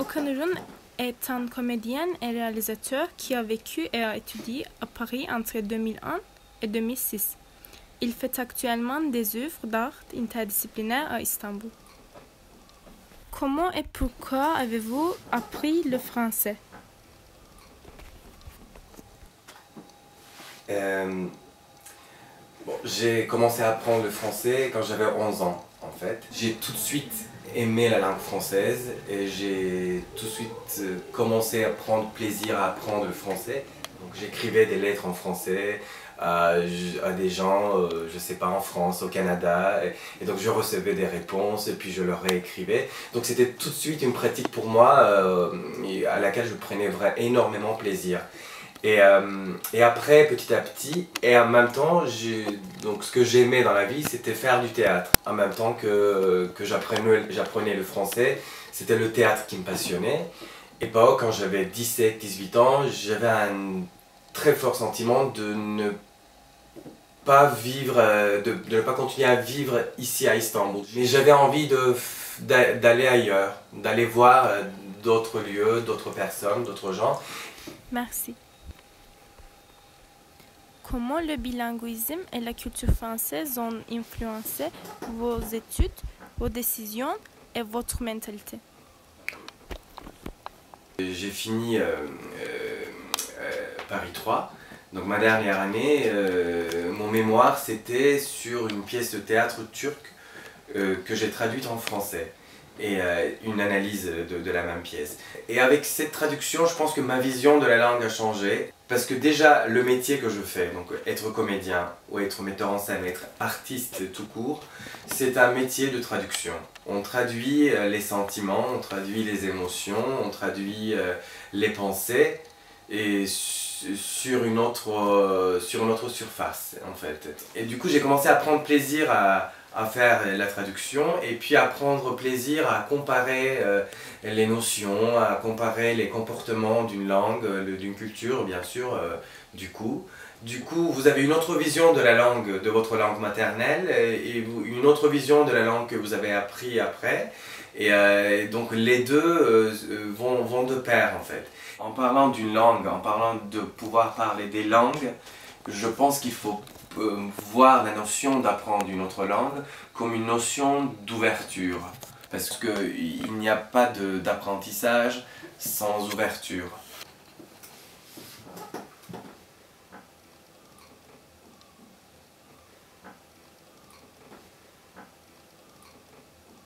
Okanurun est un comédien et réalisateur qui a vécu et a étudié à Paris entre 2001 et 2006. Il fait actuellement des œuvres d'art interdisciplinaires à Istanbul. Comment et pourquoi avez-vous appris le français? J'ai commencé à apprendre le français quand j'avais 11 ans, en fait. J'ai tout de suite aimé la langue française et j'ai tout de suite commencé à prendre plaisir à apprendre le français. Donc j'écrivais des lettres en français à des gens, je sais pas, en France, au Canada. Et donc je recevais des réponses et puis je leur réécrivais. Donc c'était tout de suite une pratique pour moi à laquelle je prenais énormément plaisir. Et après, petit à petit, et en même temps, donc ce que j'aimais dans la vie, c'était faire du théâtre. En même temps que j'apprenais le français, c'était le théâtre qui me passionnait. Et quand j'avais 17-18 ans, j'avais un très fort sentiment de ne pas vivre, de ne pas continuer à vivre ici à Istanbul. Mais j'avais envie d'aller ailleurs, d'aller voir d'autres lieux, d'autres personnes, d'autres gens. Merci. Comment le bilinguisme et la culture française ont influencé vos études, vos décisions et votre mentalité? J'ai fini Paris 3, donc ma dernière année, mon mémoire c'était sur une pièce de théâtre turque que j'ai traduite en français et une analyse de la même pièce. Et avec cette traduction, je pense que ma vision de la langue a changé. Parce que déjà, le métier que je fais, donc être comédien ou être metteur en scène, être artiste tout court, c'est un métier de traduction. On traduit les sentiments, on traduit les émotions, on traduit les pensées et sur une autre surface en fait. Et du coup, j'ai commencé à prendre plaisir à faire la traduction et puis à prendre plaisir à comparer les notions, à comparer les comportements d'une langue, d'une culture bien sûr, du coup. Du coup, vous avez une autre vision de la langue, de votre langue maternelle et une autre vision de la langue que vous avez appris après. Et donc les deux vont de pair en fait. En parlant d'une langue, en parlant de pouvoir parler des langues, je pense qu'il faut voir la notion d'apprendre une autre langue comme une notion d'ouverture. Parce qu'il n'y a pas d'apprentissage sans ouverture.